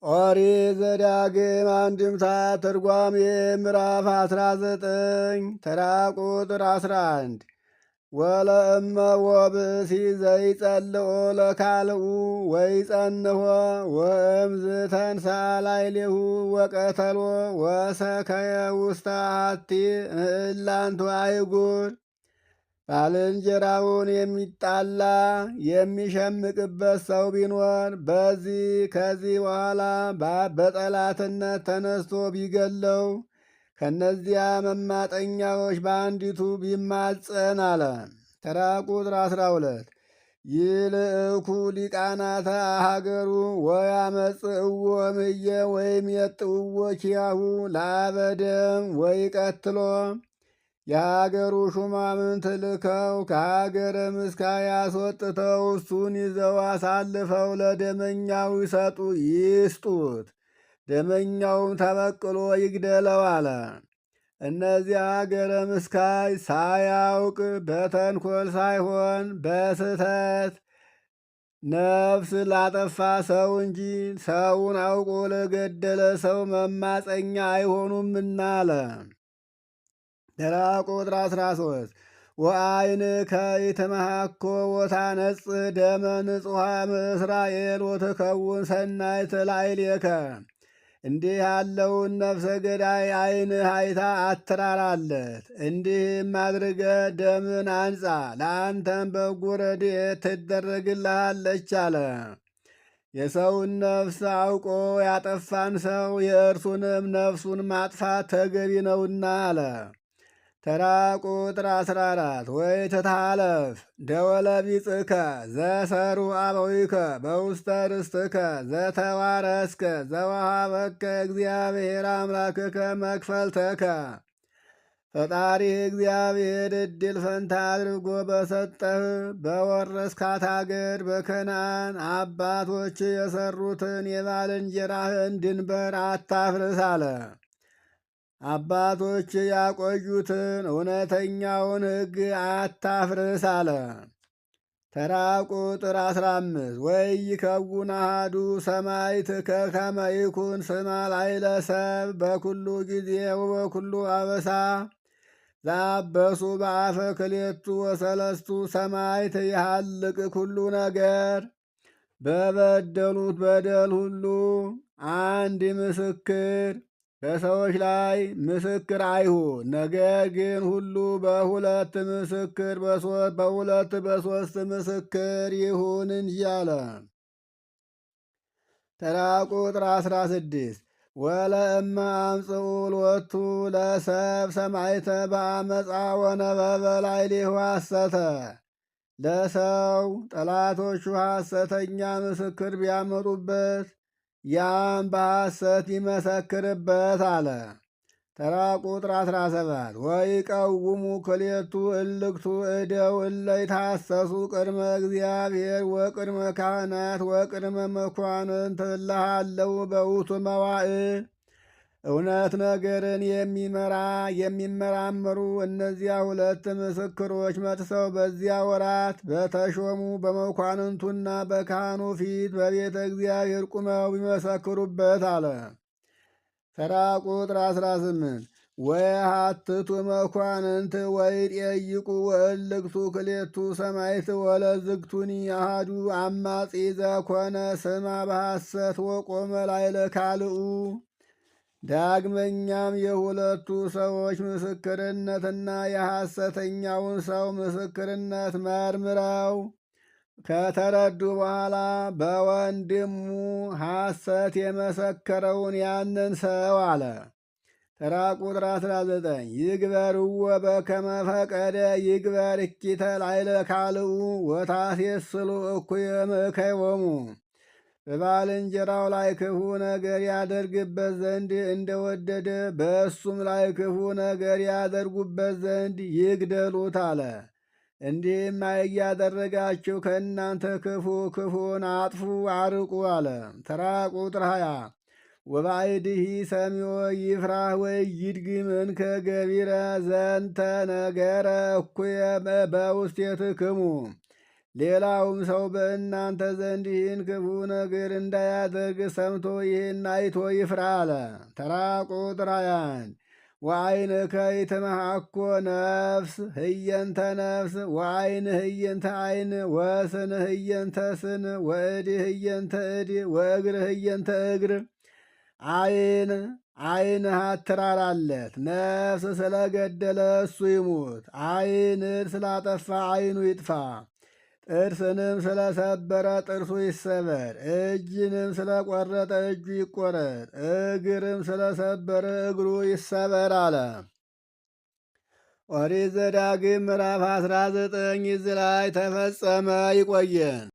ኦሪት ዘዳግም አንድምታ ትርጓሜ ምዕራፍ 19 ተራ ቁጥር 11 ወለእመ ወብእሲ ዘይጸልኦ ለካልኡ ወይጸንሖ ወእምዝ ተንሣ ላዕሌሁ ወቀተሎ ወሰከየ ውስተ አሐቲ እላንቱ አይጉር። ባልንጀራውን የሚጣላ የሚሸምቅበት ሰው ቢኖር ከዚህ በኋላ በጠላትነት ተነስቶ ቢገለው ከነዚያ መማጠኛዎች በአንዲቱ ቢማጸን አለ። ተራ ቁጥር 12 ይልእኩ ሊቃናተ አሃገሩ ወያመጽእዎ እምየ ወይም የጥውዎ ኪያሁ ለአበደም ወይ ቀትሎ የሀገሩ ሹማምንት ልከው ከሀገረ ምስካየ አስወጥተው እሱን ይዘው አሳልፈው ለደመኛው ይስጡት። ደመኛውም ተበቅሎ ይግደለው አለ። እነዚያ ሀገረ ምስካይ ሳያውቅ በተንኮል ሳይሆን በስተት ነፍስ ላጠፋ ሰው እንጂ ሰውን አውቆ ለገደለ ሰው መማፀኛ አይሆኑምና አለ። ተራ ቁጥር 13 ወአይንከ ይትመሃኮ ወታነጽህ ደመ ንጹሐ እምእስራኤል ወትከውን ሰናይት ላዕሌከ። እንዲህ ያለውን ነፍሰ ገዳይ ዓይንህ አይታ አትራራለት። እንዲህም አድርገ ደምን አንጻ፣ ለአንተም በጎ ረድኤት ትደረግልሃለች አለ። የሰውን ነፍስ አውቆ ያጠፋን ሰው የእርሱንም ነፍሱን ማጥፋት ተገቢ ነውና አለ። ተራ ቁጥር 14 ወይ ትታለፍ ደወለ ቢጽከ ዘሰሩ አበዊከ በውስተ ርስትከ ዘተዋረስከ ዘወሃበከ እግዚአብሔር አምላክከ መክፈልተከ። ፈጣሪህ እግዚአብሔር ዕድል ፈንታ አድርጎ በሰጠህ በወረስካት አገር በከነዓን አባቶች የሰሩትን የባልንጀራህን ድንበር አታፍርስ አለ። አባቶች ያቆዩትን እውነተኛውን ሕግ አታፍርስ አለ። ተራ ቁጥር 15 ወይ ይከውን አሃዱ ሰማዕትከ ከመ ይኩን ስማ ላዕለ ሰብእ በኩሉ ጊዜ ወበኩሉ አበሳ ዘአበሱ በአፈ ክልኤቱ ወሰለስቱ ሰማዕት ይሃልቅ ኩሉ ነገር። በበደሉት በደል ሁሉ አንድ ምስክር በሰዎች ላይ ምስክር አይሁን። ነገር ግን ሁሉ በሁለት ምስክር በሁለት በሦስት ምስክር ይሁን እንጂ አለ። ተራ ቁጥር 16 ወለእመ አምጽኡ ሎቱ ለሰብ ሰማዕተ በአመፃ ወነበበ ላዕሌሁ ሐሰተ። ለሰው ጠላቶቹ ሐሰተኛ ምስክር ቢያመጡበት ያም በሐሰት ይመሰክርበት አለ። ተራ ቁጥር 17 ወይቀውሙ ክልኤቱ እልክቱ እደው እለ ይታሰሱ ቅድመ እግዚአብሔር ወቅድመ ካህናት ወቅድመ መኳንንት እለሃለው በውእቱ መዋዕል። እውነት ነገርን የሚመራመሩ እነዚያ ሁለት ምስክሮች መጥተው በዚያ ወራት በተሾሙ በመኳንንቱና በካህኑ ፊት በቤተ እግዚአብሔር ቁመው ቢመሰክሩበት አለ። ተራ ቁጥር 18 ወየሐትቱ መኳንንት ወይጠይቁ ወእልክቱ ክልኤቱ ሰማዕት ወለዝግቱኒ አሐዱ አማጺ ዘኮነ ስማ በሐሰት ወቆመ ላዕለ ካልኡ። ዳግመኛም የሁለቱ ሰዎች ምስክርነትና የሐሰተኛውን ሰው ምስክርነት መርምረው ከተረዱ በኋላ በወንድሙ ሐሰት የመሰከረውን ያንን ሰው አለ። ተራ ቁጥር 19 ይግበርዎ በከመ ፈቀደ ይግበር እኪተ ላዕለ ካልኡ ወታሴስሉ እኩየ እምእከዮሙ። በባልንጀራው ላይ ክፉ ነገር ያደርግበት ዘንድ እንደወደደ በእሱም ላይ ክፉ ነገር ያደርጉበት ዘንድ ይግደሉት አለ። እንዲህም እያደረጋችሁ ከእናንተ ክፉን አጥፉ አርቁ አለ። ተራ ቁጥር 20 ወባዕድሂ ሰሚዮ ይፍራህ ወይ ይድግም እንከ ገቢረ ዘንተ ነገረ እኩየ በውስቴትክሙ። ሌላውም ሰው በእናንተ ዘንድ ይህን ክፉ ነገር እንዳያደርግ ሰምቶ ይህን አይቶ ይፍራ አለ። ተራ ቁጥር 21 ወአይንከ ይትመሐኮ ነፍስ ህየንተ ነፍስ ወአይን ህየንተ አይን ወስን ህየንተ ስን ወእድ ህየንተ እድ ወእግር ህየንተ እግር። አይንህ አትራራለት፣ ነፍስ ስለገደለ እሱ ይሙት። አይንን ስላጠፋ አይኑ ይጥፋ። ጥርስንም ስለሰበረ ጥርሱ ይሰበር። እጅንም ስለቆረጠ እጁ ይቆረጥ። እግርም ስለሰበረ እግሩ ይሰበር አለ። ኦሪት ዘዳግም ምዕራፍ 19 እዚህ ላይ ተፈጸመ። ይቆየን።